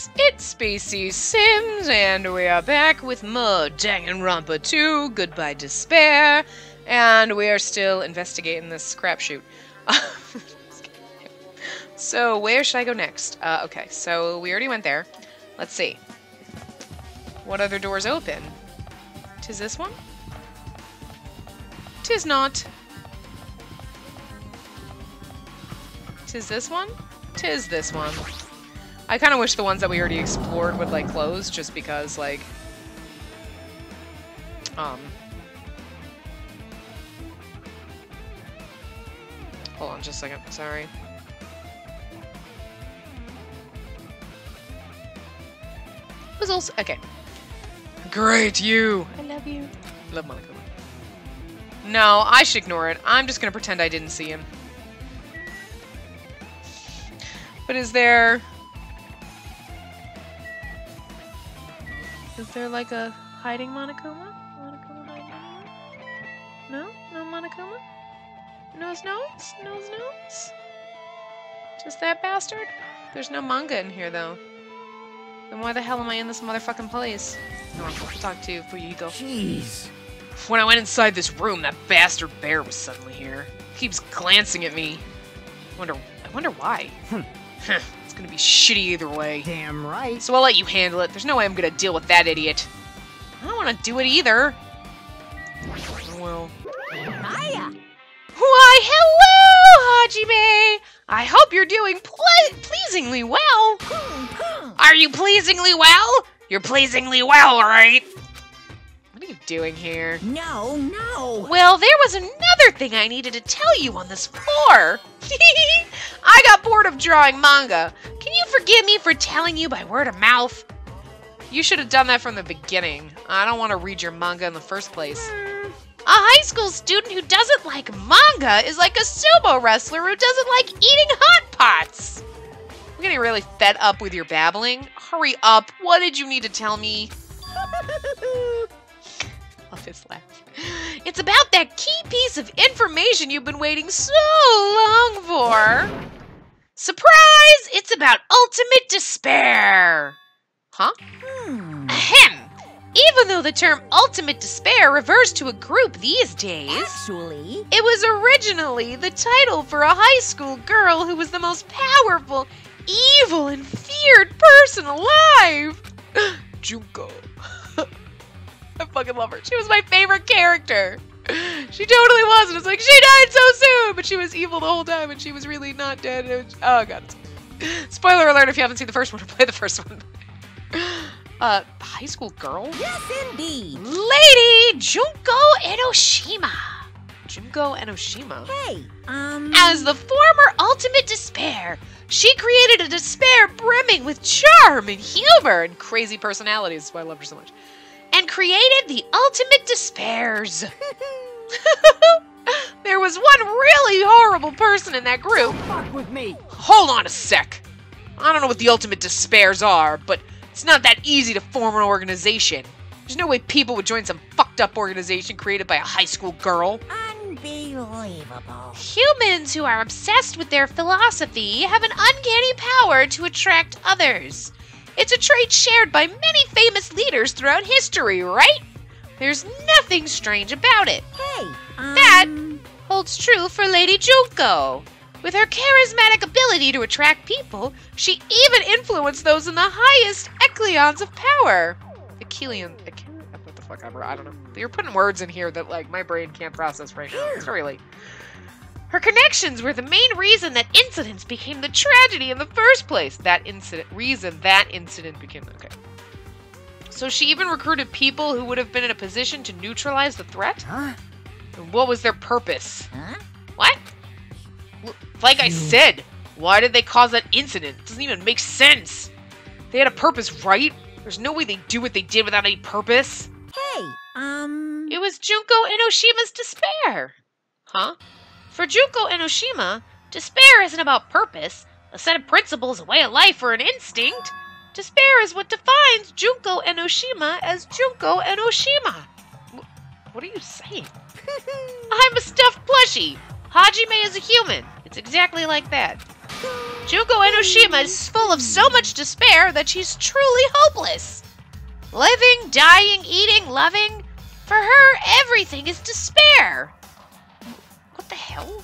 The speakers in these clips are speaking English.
folks, it's Spacey Sims, and we are back with more Danganronpa 2, Goodbye Despair, and we are still investigating this crapshoot. So, where should I go next? Okay, so we already went there. Let's see. What other doors open? Tis this one? Tis not. Tis this one? Tis this one. I kind of wish the ones that we already explored would, like, close, just because, like... Hold on just a second, sorry. Was also... Okay. Great, you! I love you. Love Monica. No, I should ignore it. I'm just gonna pretend I didn't see him. But is there... Is there like a hiding Monokuma? Monokuma hiding anywhere? No? No Monokuma? Nose? Just that bastard? There's no manga in here though. Then why the hell am I in this motherfucking place? No, I'll talk to you before you go. Jeez. When I went inside this room, that bastard bear was suddenly here. He keeps glancing at me. I wonder why. It's gonna be shitty either way. Damn right. So I'll let you handle it. There's no way I'm gonna deal with that idiot. I don't want to do it either. Well. Hiya. Why, hello, Hajime! I hope you're doing pleasingly well. Are you pleasingly well? You're pleasingly well, right? What are you doing here? No. Well, there was another thing I needed to tell you on this floor. I got bored of drawing manga. Can you forgive me for telling you by word of mouth? You should have done that from the beginning. I don't want to read your manga in the first place. A high school student who doesn't like manga is like a sumo wrestler who doesn't like eating hot pots. I'm getting really fed up with your babbling. Hurry up. What did you need to tell me? Love his laugh. It's about that key piece of information you've been waiting so long for. Surprise! It's about ultimate despair. Huh? Ahem. Even though the term ultimate despair refers to a group these days, Actually, it was originally the title for a high school girl who was the most powerful, evil, and feared person alive. Junko. I fucking love her. She was my favorite character. She totally was. And it's like, she died so soon, but she was evil the whole time, and she was really not dead. Oh, God. Spoiler alert if you haven't seen the first one, or play the first one. High school girl? yes indeed. Lady Junko Enoshima. Junko Enoshima? Hey, As the former ultimate despair, she created a despair brimming with charm and humor and crazy personalities. That's why I love her so much. And created the ultimate despairs. There was one really horrible person in that group. fuck with me. Hold on a sec. I don't know what the ultimate despairs are, but it's not that easy to form an organization. There's no way people would join some fucked up organization created by a high school girl. Unbelievable. Humans who are obsessed with their philosophy have an uncanny power to attract others. It's a trait shared by many famous leaders throughout history, right? There's nothing strange about it. Hey, That holds true for Lady Junko. With her charismatic ability to attract people, she even influenced those in the highest echelons of power. What the fuck ever, I don't know. You're putting words in here that, like, my brain can't process right now. It's very late. Her connections were the main reason that incidents became the tragedy in the first place. That incident became, okay. So she even recruited people who would have been in a position to neutralize the threat? Huh? And what was their purpose? Huh? What? Like I said, why did they cause that incident? It doesn't even make sense. They had a purpose, right? There's no way they do what they did without any purpose. Hey, It was Junko Enoshima's despair. Huh? For Junko Enoshima, despair isn't about purpose, a set of principles, a way of life, or an instinct. Despair is what defines Junko Enoshima as Junko Enoshima. What are you saying? I'm a stuffed plushie. Hajime is a human. It's exactly like that. Junko Enoshima is full of so much despair that she's truly hopeless. Living, dying, eating, loving. For her, everything is despair. What the hell?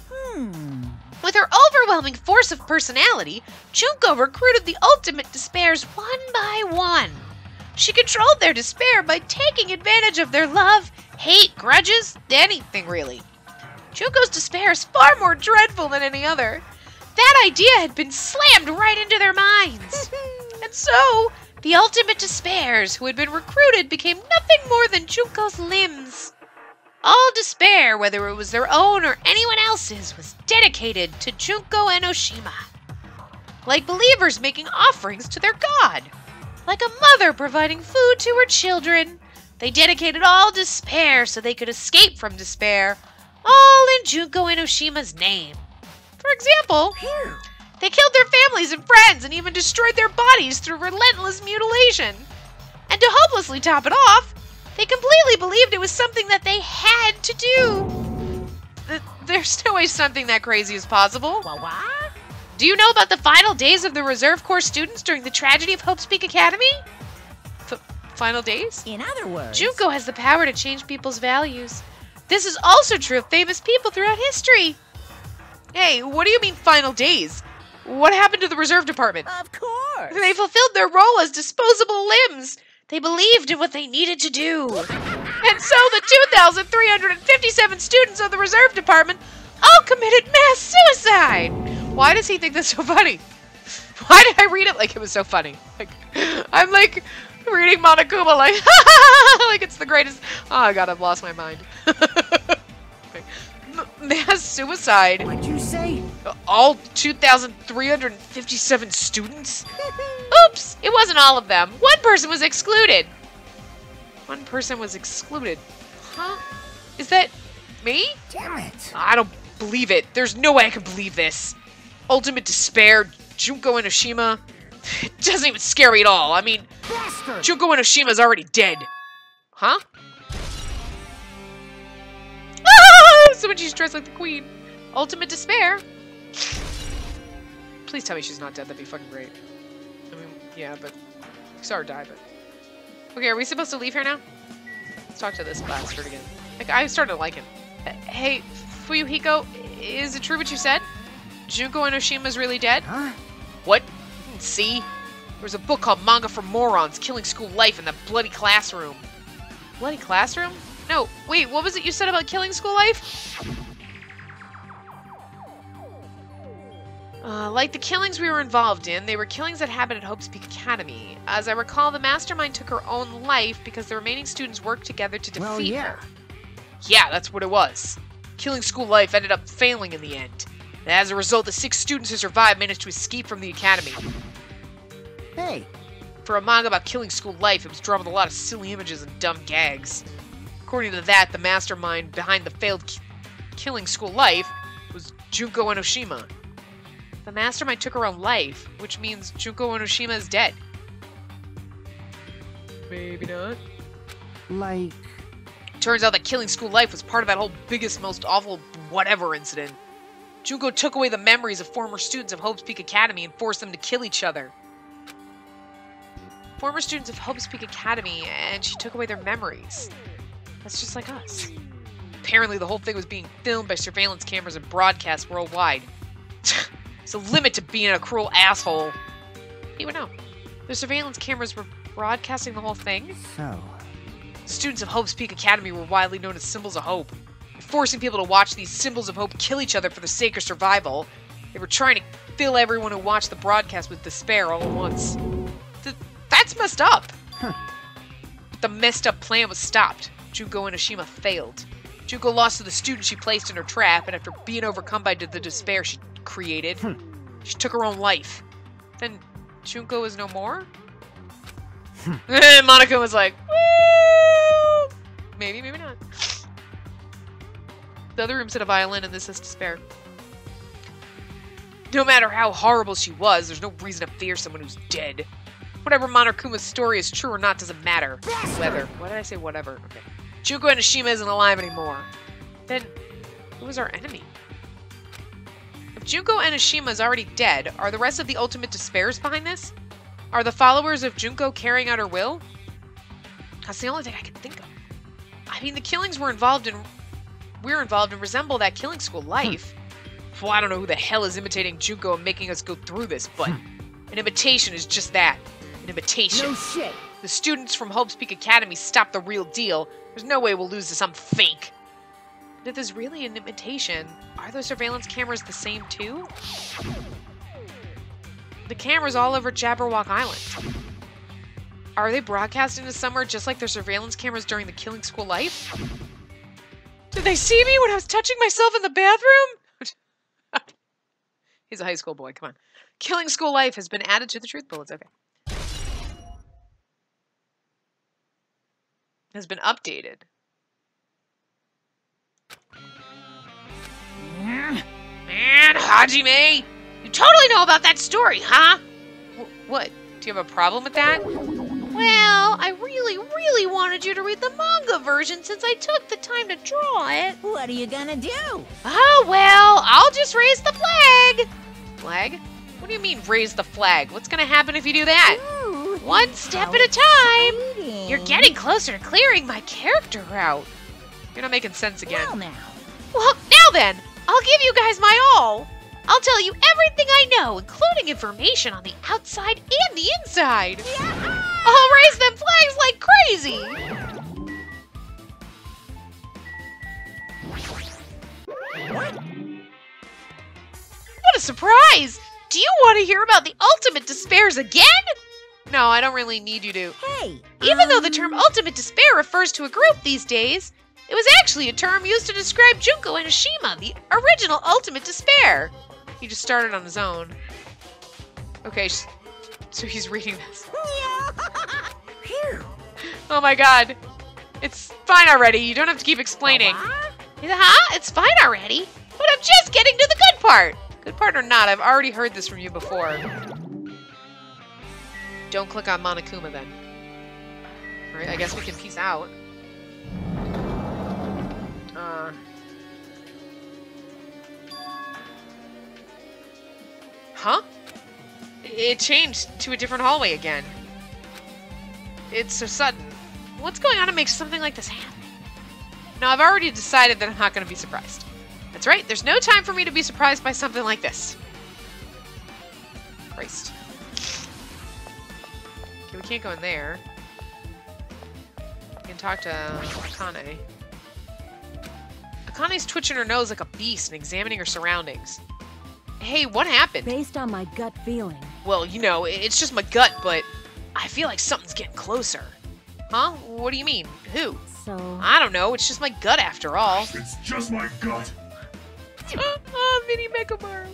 With her overwhelming force of personality, Junko recruited the ultimate despairs one by one. She controlled their despair by taking advantage of their love, hate, grudges, anything really. Junko's despair is far more dreadful than any other. That idea had been slammed right into their minds. And so, the ultimate despairs who had been recruited became nothing more than Junko's limbs. All despair, whether it was their own or anyone else's, was dedicated to Junko Enoshima. Like believers making offerings to their god. Like a mother providing food to her children. They dedicated all despair so they could escape from despair, all in Junko Enoshima's name. For example, they killed their families and friends and even destroyed their bodies through relentless mutilation. And to hopelessly top it off, they completely believed it was something that they had to do. There's no way something that crazy is possible. What? Do you know about the final days of the Reserve Corps students during the tragedy of Hope's Peak Academy? Final days? In other words, Junko has the power to change people's values. This is also true of famous people throughout history. Hey, what do you mean final days? What happened to the Reserve Department? Of course. They fulfilled their role as disposable limbs. They believed in what they needed to do. And so the 2,357 students of the Reserve Department all committed mass suicide. Why does he think that's so funny? Why did I read it like it was so funny? Like, I'm like reading Monokuma like, like it's the greatest. Oh god, I've lost my mind. Mass suicide. What'd you say? All 2,357 students? Oops, it wasn't all of them. One person was excluded. One person was excluded. Huh? Is that me? Damn it. I don't believe it. There's no way I can believe this. Ultimate despair, Junko Enoshima. It doesn't even scare me at all. I mean, Bastard. Junko Enoshima's already dead. Huh? Ah! So when she's dressed like the queen. Ultimate despair. Please tell me she's not dead. That'd be fucking great. I mean, yeah, but we saw her die, but... Okay, are we supposed to leave here now? Let's talk to this bastard again. Like, I started to like him. Hey, Fuyuhiko, is it true what you said? Junko Enoshima's really dead? Huh? What? See? There was a book called Manga for Morons, Killing School Life in that bloody classroom. Bloody classroom? No, wait, what was it you said about killing school life? Like the killings we were involved in, they were killings that happened at Hope's Peak Academy. As I recall, the mastermind took her own life because the remaining students worked together to defeat her. Yeah, that's what it was. Killing school life ended up failing in the end. And as a result, the 6 students who survived managed to escape from the academy. Hey. For a manga about killing school life, it was drawn with a lot of silly images and dumb gags. According to that, the mastermind behind the failed killing school life was Junko Enoshima. The mastermind took her own life, which means Junko Enoshima is dead. Maybe not. Like... Turns out that killing school life was part of that whole biggest, most awful whatever incident. Junko took away the memories of former students of Hope's Peak Academy and forced them to kill each other. Former students of Hope's Peak Academy, and she took away their memories. That's just like us. Apparently the whole thing was being filmed by surveillance cameras and broadcast worldwide. There's a limit to being a cruel asshole. You would know. The surveillance cameras were broadcasting the whole thing. So... Students of Hope's Peak Academy were widely known as symbols of hope. Forcing people to watch these symbols of hope kill each other for the sake of survival. They were trying to fill everyone who watched the broadcast with despair all at once. That's messed up. Huh. But the messed up plan was stopped. Junko Enoshima failed. Junko lost to the student she placed in her trap, and after being overcome by the despair she created, she took her own life. Then Junko is no more? And Monica was like, woo! Maybe, maybe not. The other room said a violin, and this is despair. No matter how horrible she was, there's no reason to fear someone who's dead. Whatever Monokuma's story is true or not doesn't matter. Whether. Why did I say whatever? Okay. Junko Enoshima isn't alive anymore. Then, who was our enemy? Junko Enoshima is already dead, are the rest of the Ultimate Despairs behind this? Are the followers of Junko carrying out her will? That's the only thing I can think of. I mean, the killings we're involved in resemble that killing school life. Well, I don't know who the hell is imitating Junko and making us go through this, but an imitation is just that. An imitation. No shit. The students from Hope's Peak Academy stopped the real deal. There's no way we'll lose to some fake. But if there's really an imitation, are those surveillance cameras the same too? The cameras all over Jabberwock Island. Are they broadcasting to somewhere just like their surveillance cameras during the killing school life? Did they see me when I was touching myself in the bathroom? He's a high school boy, come on. Killing school life has been added to the truth bullets, okay. Has been updated. Man, Hajime! You totally know about that story, huh? What? Do you have a problem with that? Well, I really wanted you to read the manga version since I took the time to draw it. What are you gonna do? Oh, well, I'll just raise the flag. Flag? What do you mean, raise the flag? What's gonna happen if you do that? Ooh, One step at a time. exciting. You're getting closer to clearing my character out. You're not making sense again. Well, now. Well, now then, I'll give you guys my all. I'll tell you everything I know, including information on the outside and the inside. Yeah. I'll raise them flags like crazy. What a surprise! Do you want to hear about the Ultimate Despairs again? No, I don't really need you to. Hey. Even though the term Ultimate Despair refers to a group these days, it was actually a term used to describe Junko Enoshima, the original Ultimate Despair. He just started on his own. Okay, so he's reading this. Phew. Oh my god. It's fine already, you don't have to keep explaining. Huh? It's fine already? But I'm just getting to the good part. Good part or not, I've already heard this from you before. Don't click on Monokuma then. Alright, I guess we can peace out. Huh? It changed to a different hallway again. It's so sudden. What's going on to make something like this happen? No, I've already decided that I'm not going to be surprised. That's right, there's no time for me to be surprised by something like this. Christ. Okay, we can't go in there. We can talk to Akane. Akane's twitching her nose like a beast and examining her surroundings. Hey, what happened? Based on my gut feeling. Well, you know, it's just my gut, but I feel like something's getting closer. Huh? What do you mean? Who? So... I don't know, it's just my gut after all. It's just my gut. Mini Mechamaru.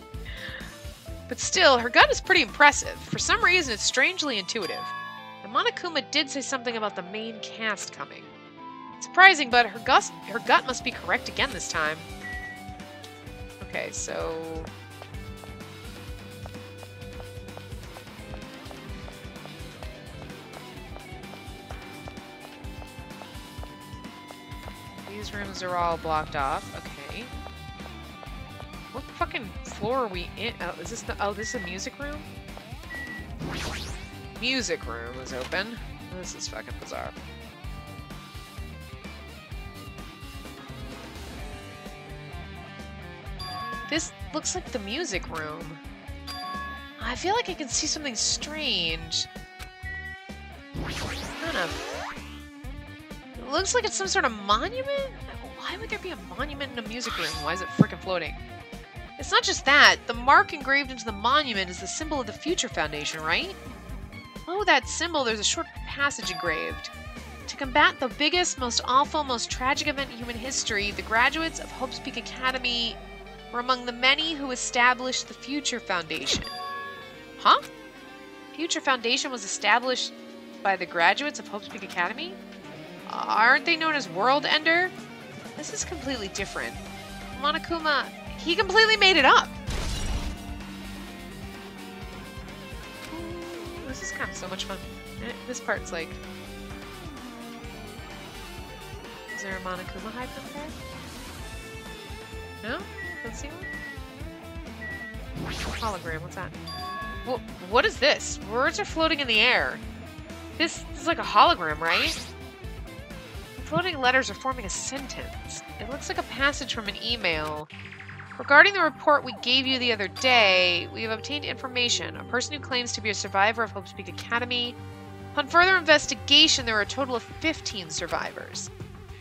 But still, her gut is pretty impressive. For some reason, it's strangely intuitive. And Monokuma did say something about the main cast coming. Surprising, but her gut must be correct again this time. Okay, so... These rooms are all blocked off. Okay. What fucking floor are we in? Oh, is this the... Oh, this is a music room? Music room is open. This is fucking bizarre. This looks like the music room. I feel like I can see something strange. Kind of. It looks like it's some sort of monument? Why would there be a monument in a music room? Why is it frickin' floating? It's not just that. The mark engraved into the monument is the symbol of the Future Foundation, right? Oh, that symbol, there's a short passage engraved. To combat the biggest, most awful, most tragic event in human history, the graduates of Hope's Peak Academy were among the many who established the Future Foundation. Huh? Future Foundation was established by the graduates of Hope's Peak Academy? Aren't they known as World Ender? This is completely different. Monokuma, he completely made it up. Ooh, this is kind of so much fun. This part's like... Is there a Monokuma hype up there? No? Don't see one? Hologram, what's that? What is this? Words are floating in the air. This is like a hologram, right? Floating letters are forming a sentence. It looks like a passage from an email. Regarding the report we gave you the other day, we have obtained information. A person who claims to be a survivor of Hope's Peak Academy. Upon further investigation, there are a total of 15 survivors.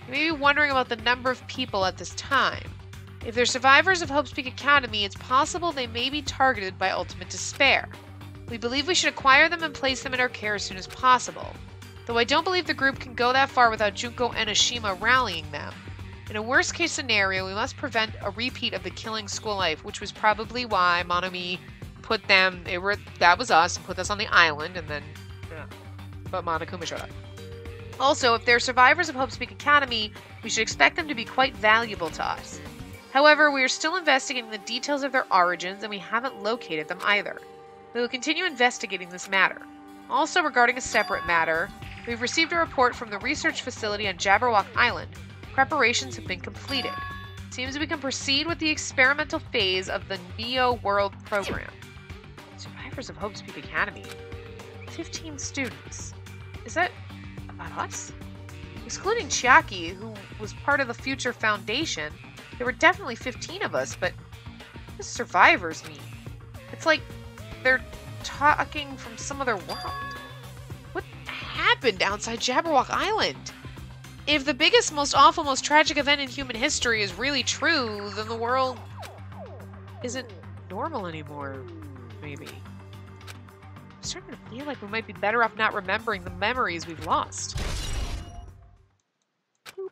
You may be wondering about the number of people at this time. If they're survivors of Hope's Peak Academy, it's possible they may be targeted by ultimate despair. We believe we should acquire them and place them in our care as soon as possible. Though I don't believe the group can go that far without Junko Enoshima rallying them. In a worst-case scenario, we must prevent a repeat of the killing school life, which was probably why Monomi put them... that was us, and put us on the island, and then... but Monokuma showed up. Also, if they're survivors of Hope's Peak Academy, we should expect them to be quite valuable to us. However, we are still investigating the details of their origins, and we haven't located them either. We will continue investigating this matter. Also, regarding a separate matter, we've received a report from the research facility on Jabberwock Island. Preparations have been completed. It seems we can proceed with the experimental phase of the Neo World program. Survivors of Hope's Peak Academy. 15 students. Is that about us? Excluding Chiaki, who was part of the Future Foundation, there were definitely 15 of us, but what does survivors mean? It's like they're talking from some other world. What happened outside Jabberwock Island? If the biggest, most awful, most tragic event in human history is really true, then the world isn't normal anymore, maybe. I'm starting to feel like we might be better off not remembering the memories we've lost. Boop.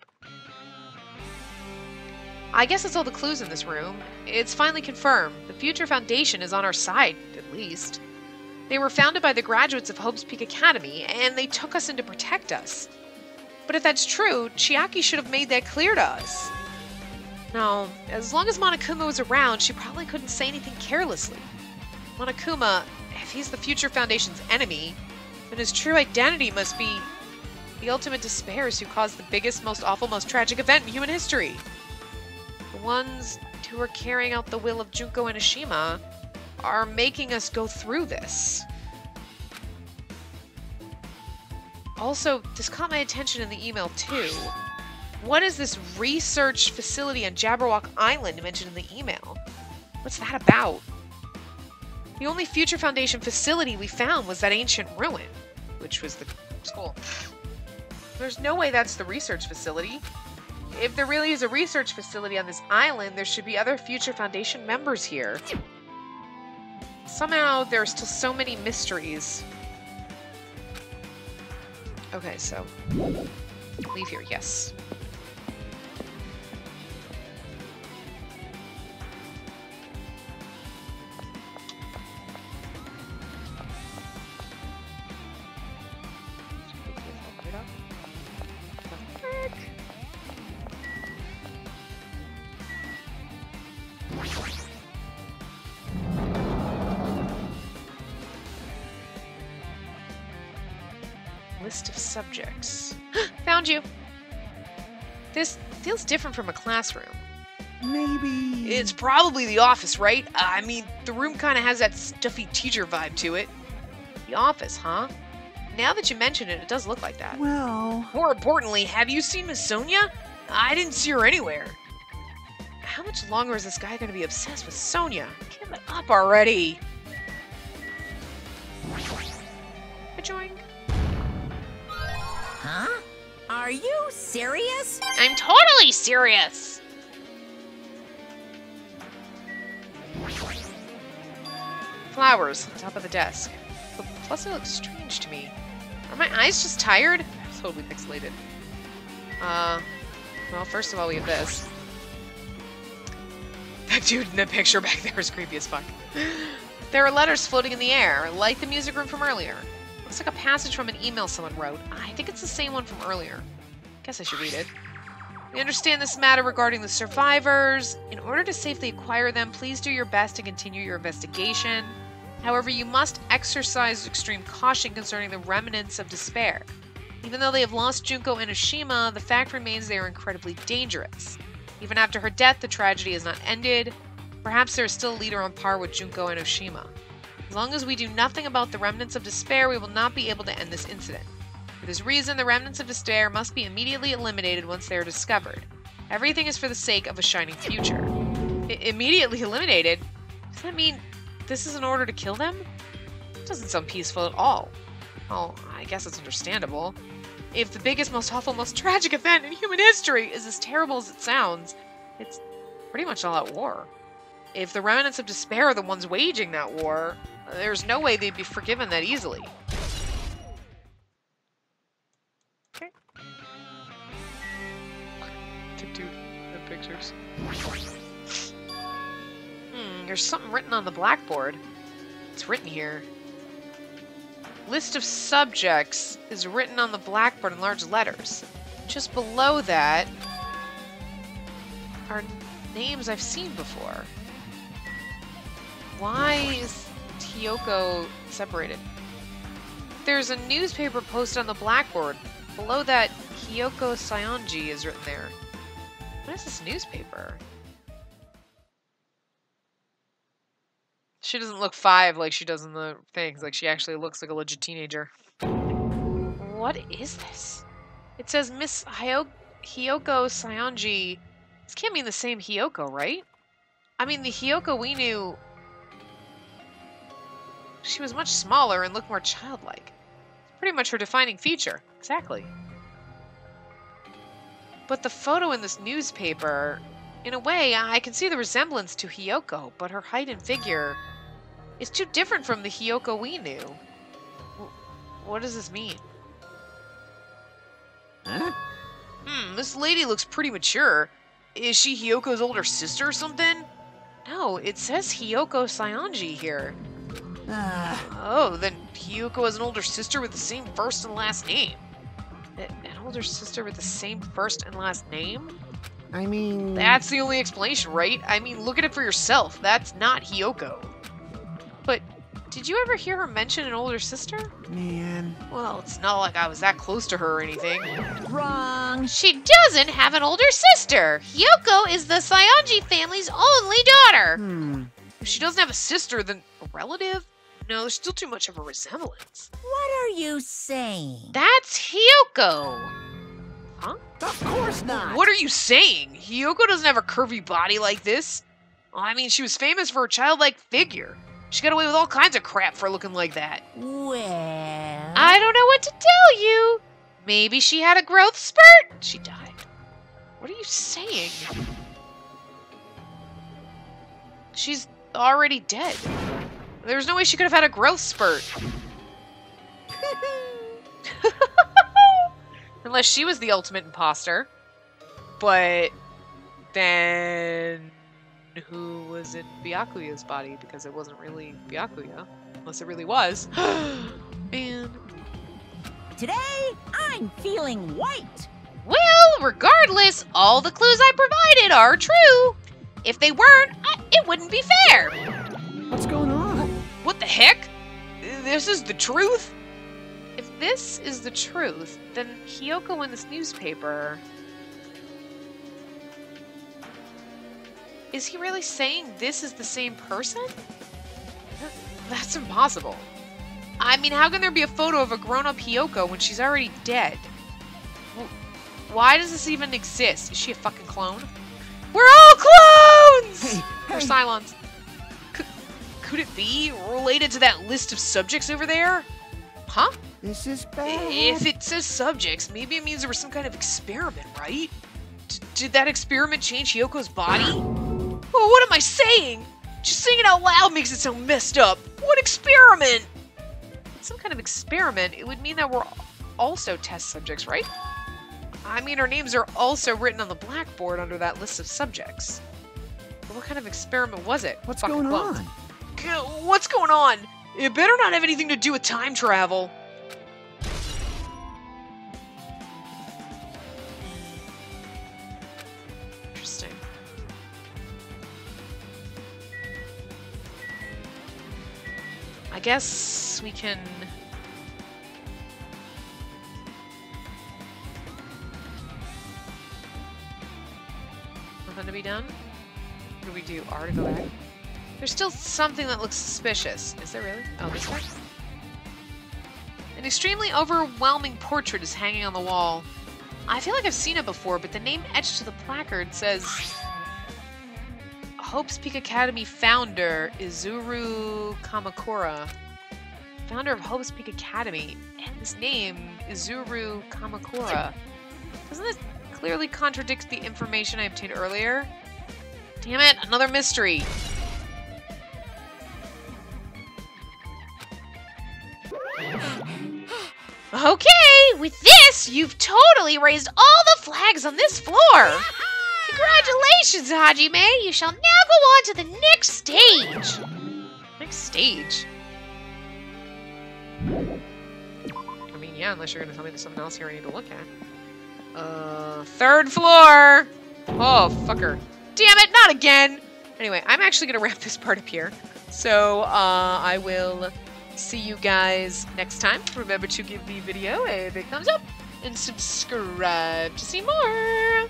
I guess that's all the clues in this room. It's finally confirmed. The Future Foundation is on our side, at least. They were founded by the graduates of Hope's Peak Academy, and they took us in to protect us. But if that's true, Chiaki should have made that clear to us. No, as long as Monokuma was around, she probably couldn't say anything carelessly. Monokuma, if he's the Future Foundation's enemy, then his true identity must be the ultimate despairs who caused the biggest, most awful, most tragic event in human history. The ones who are carrying out the will of Junko Enoshima are making us go through this. Also, this caught my attention in the email too. What is this research facility on Jabberwock Island mentioned in the email? What's that about? The only Future Foundation facility we found was that ancient ruin, which was the school. There's no way that's the research facility. If there really is a research facility on this island, there should be other Future Foundation members here. Somehow, there are still so many mysteries. Okay, so leave here, yes. List of subjects. Found you. This feels different from a classroom. Maybe. It's probably the office, right? I mean, the room kind of has that stuffy teacher vibe to it. The office, huh? Now that you mention it, it does look like that. Well. More importantly, have you seen Miss Sonia? I didn't see her anywhere. How much longer is this guy going to be obsessed with Sonia? Give it up already. Ka-joing. Huh? Are you serious? I'm totally serious! Flowers on top of the desk. But plus it looks strange to me. Are my eyes just tired? Totally pixelated. Well, first of all, we have this. That dude in the picture back there is creepy as fuck. There are letters floating in the air, like the music room from earlier. Looks like a passage from an email someone wrote. I think it's the same one from earlier. Guess I should read it. We understand this matter regarding the survivors. In order to safely acquire them, please do your best to continue your investigation. However, you must exercise extreme caution concerning the remnants of despair. Even though they have lost Junko Enoshima, the fact remains they are incredibly dangerous. Even after her death, the tragedy is not ended. Perhaps there is still a leader on par with Junko and Oshima. As long as we do nothing about the remnants of despair, we will not be able to end this incident. For this reason, the remnants of despair must be immediately eliminated once they are discovered. Everything is for the sake of a shining future. Immediately eliminated? Does that mean this is in order to kill them? It doesn't sound peaceful at all. Well, I guess it's understandable. If the biggest, most awful, most tragic event in human history is as terrible as it sounds, it's pretty much all out war. If the remnants of despair are the ones waging that war, there's no way they'd be forgiven that easily. Okay. Dude, the pictures. There's something written on the blackboard. It's written here. List of subjects is written on the blackboard in large letters. Just below that are names I've seen before. Why is Hiyoko separated? There's a newspaper posted on the blackboard. Below that, Hiyoko Sayonji is written there. What is this newspaper? She doesn't look 5 like she does in the things. Like, she actually looks like a legit teenager. What is this? It says Miss Hiyoko Sayonji. This can't mean the same Hiyoko, right? I mean, the Hiyoko we knew... She was much smaller and looked more childlike. Pretty much her defining feature. Exactly. But the photo in this newspaper... In a way, I can see the resemblance to Hiyoko, but her height and figure is too different from the Hiyoko we knew. What does this mean? Huh? This lady looks pretty mature. Is she Hiyoko's older sister or something? No, it says Hiyoko Sayonji here. Oh, then Hiyoko has an older sister with the same first and last name. An older sister with the same first and last name? I mean... That's the only explanation, right? I mean, look at it for yourself. That's not Hiyoko. But, did you ever hear her mention an older sister? Man... Well, it's not like I was that close to her or anything. Wrong! She doesn't have an older sister! Hiyoko is the Sayonji family's only daughter! If she doesn't have a sister, then a relative? No, there's still too much of a resemblance. What are you saying? That's Hiyoko! Huh? Of course not! What are you saying? Hiyoko doesn't have a curvy body like this. Well, I mean, she was famous for her childlike figure. She got away with all kinds of crap for looking like that. Well... I don't know what to tell you. Maybe she had a growth spurt. She died. What are you saying? She's already dead. There's no way she could have had a growth spurt. Unless she was the ultimate imposter. But then who was in Byakuya's body? Because it wasn't really Byakuya. Unless it really was. Man. Today, I'm feeling white. Well, regardless, all the clues I provided are true. If they weren't, it wouldn't be fair. What's going on? What the heck? This is the truth? If this is the truth, then Hiyoko in this newspaper... Is he really saying this is the same person? That's impossible. I mean, how can there be a photo of a grown-up Hiyoko when she's already dead? Why does this even exist? Is she a fucking clone? We're all clones! Hey, They're hey. Cylons. Could it be related to that list of subjects over there? Huh? This is bad. If it says subjects, maybe it means there was some kind of experiment, right? Did that experiment change Hiyoko's body? Oh, what am I saying? Just saying it out loud makes it sound messed up. What experiment? Some kind of experiment, it would mean that we're also test subjects, right? I mean, our names are also written on the blackboard under that list of subjects. But what kind of experiment was it? What's Fucking going clones. on? What's going on? It better not have anything to do with time travel. Interesting. I guess we can... Nothing to be done? What do we do? R to go back? There's still something that looks suspicious. Is there really? Oh, this way? An extremely overwhelming portrait is hanging on the wall. I feel like I've seen it before, but the name etched to the placard says Hope's Peak Academy founder, Izuru Kamakura. Founder of Hope's Peak Academy. And his name, Izuru Kamakura. Doesn't this clearly contradict the information I obtained earlier? Damn it, another mystery. Okay, with this, you've totally raised all the flags on this floor. Congratulations, Hajime. You shall now go on to the next stage. Next stage? I mean, yeah, unless you're going to tell me there's something else here I need to look at. Third floor. Oh, fucker. Damn it, not again. Anyway, I'm actually going to wrap this part up here. So, I will see you guys next time. Remember to give the video a big thumbs up and subscribe to see more.